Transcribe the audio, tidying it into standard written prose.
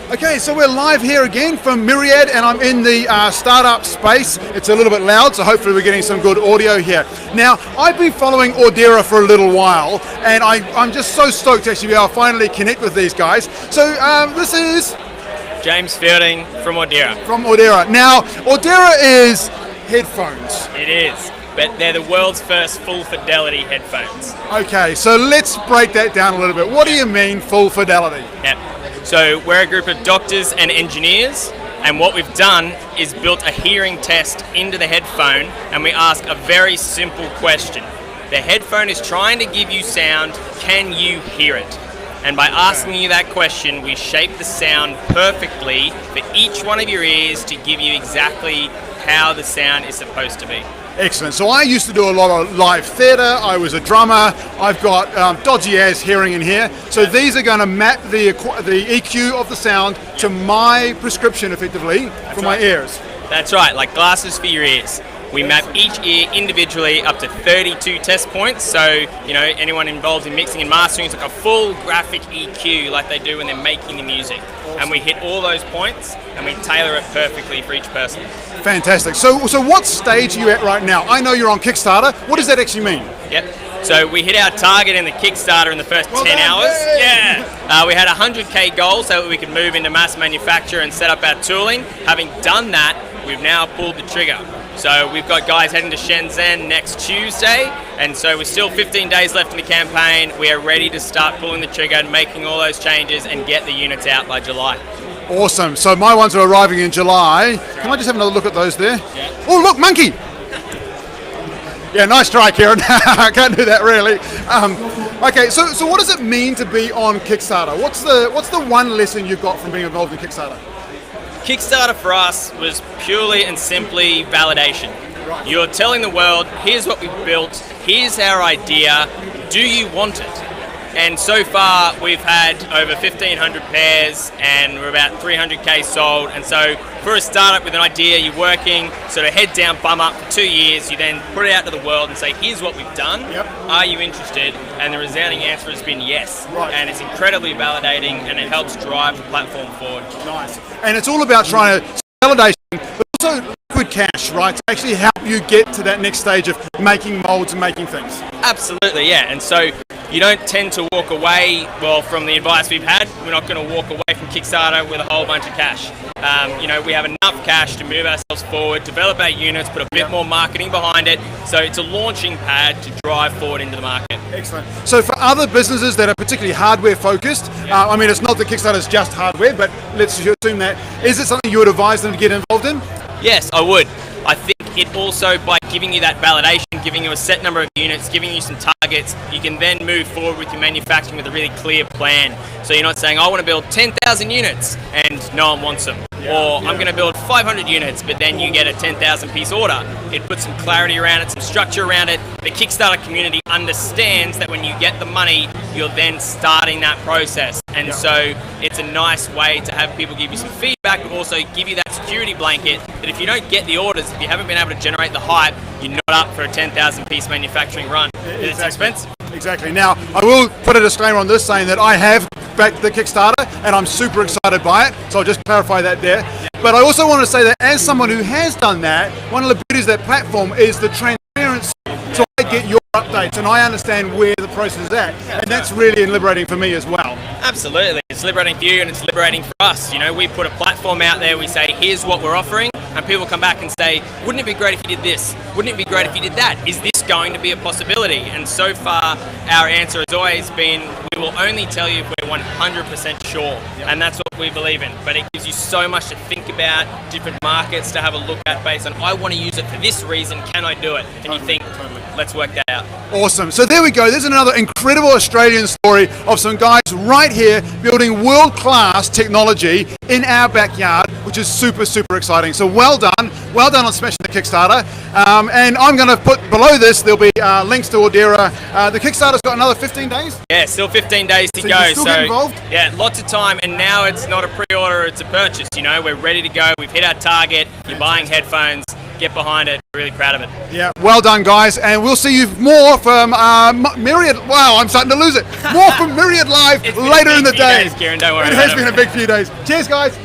Okay, so we're live here again from Myriad, and I'm in the startup space. It's a little bit loud, so hopefully we're getting some good audio here. Now, I've been following Audera for a little while, and I'm just so stoked to actually be able to finally connect with these guys. So this is James Fielding from Audera. From Audera. Now, Audera is headphones. It is, but they're the world's first full fidelity headphones. Okay, so let's break that down a little bit. What do you mean full fidelity? Yep. So we're a group of doctors and engineers, and what we've done is built a hearing test into the headphone, and we ask a very simple question. The headphone is trying to give you sound, can you hear it? And by asking you that question, we shape the sound perfectly for each one of your ears to give you exactly how the sound is supposed to be. Excellent. So I used to do a lot of live theatre. I was a drummer. I've got dodgy ass hearing in here. So these are going to map the EQ of the sound to my prescription, effectively, for my ears. That's right, like glasses for your ears. We map each ear individually up to 32 test points, so anyone involved in mixing and mastering is like a full graphic EQ like they do when they're making the music. Awesome. And we hit all those points and we tailor it perfectly for each person. Fantastic. So what stage are you at right now? I know you're on Kickstarter. What does that actually mean? Yep. So we hit our target in the Kickstarter in the first 10 hours. Yeah. We had a 100K goal so that we could move into mass manufacture and set up our tooling. Having done that, we've now pulled the trigger. So we've got guys heading to Shenzhen next Tuesday, and so we're still 15 days left in the campaign. We are ready to start pulling the trigger and making all those changes and get the units out by July. Awesome. So my ones are arriving in July. Can I just have another look at those there? Yeah. Oh, look, monkey! Yeah, nice try, Kieran. I can't do that really. Okay, so what does it mean to be on Kickstarter? What's the one lesson you got from being involved in Kickstarter? Kickstarter for us was purely and simply validation. Right. You're telling the world, here's what we've built, here's our idea, do you want it? And so far we've had over 1,500 pairs and we're about 300K sold. And so for a startup with an idea, you're working sort of head down, bum up for 2 years, you then put it out to the world and say, here's what we've done, Are you interested? And the resounding answer has been yes. Right. And it's incredibly validating and it helps drive the platform forward. Nice. And it's all about trying to validation, but also liquid cash, right? To actually help you get to that next stage of making molds and making things. Absolutely, yeah. And so you don't tend to walk away, well, from the advice we've had, we're not going to walk away from Kickstarter with a whole bunch of cash. We have enough cash to move ourselves forward, develop our units, put a bit more marketing behind it. So it's a launching pad to drive forward into the market. Excellent. So for other businesses that are particularly hardware focused, it's not that Kickstarter is just hardware, but let's assume that. Is it something you would advise them to get involved in? Yes, I would. I think it also, by giving you that validation, giving you a set number of units, giving you some targets, you can then move forward with your manufacturing with a really clear plan. So you're not saying, I want to build 10,000 units and no one wants them. I'm going to build 500 units, but then you get a 10,000 piece order. It puts some clarity around it, some structure around it. The Kickstarter community understands that when you get the money, you're then starting that process. And so it's a nice way to have people give you some feedback, but also give you that security blanket that if you don't get the orders, if you haven't been able to generate the hype, you're not up for a 10,000 piece manufacturing run. It's expensive. Exactly. Now, I will put a disclaimer on this saying that I have backed the Kickstarter and I'm super excited by it, so I'll just clarify that there. But I also want to say that as someone who has done that, one of the beauties of that platform is the transparency. So I get your updates and I understand where the process is at, and that's really liberating for me as well. Absolutely. It's liberating for you and it's liberating for us. We put a platform out there, we say, here's what we're offering, and people come back and say, wouldn't it be great if you did this? Wouldn't it be great if you did that? Is this going to be a possibility? And so far, our answer has always been, we will only tell you if we're 100% sure, and that's what we believe in. But it gives you so much to think about, different markets to have a look at based on, I want to use it for this reason, can I do it? And you think, let's work that out. Awesome. So there we go. There's another incredible Australian story of some guys right here building world-class technology in our backyard, which is super, super exciting. So well done on smashing the Kickstarter. And I'm going to put below this, there'll be links to Audera. The Kickstarter's got another 15 days? Yeah, still 15 days to so go. You still get involved? Yeah, lots of time, and now it's not a pre-order, it's a purchase. We're ready to go. We've hit our target. You're buying headphones. get behind it. Really proud of it. Yeah, well done, guys, and we'll see you more from Myriad. Wow, I'm starting to lose it. More from Myriad Live It's been a later big in the few day. days, Kieran, don't worry It about has been a big few days. Cheers, guys. Bye.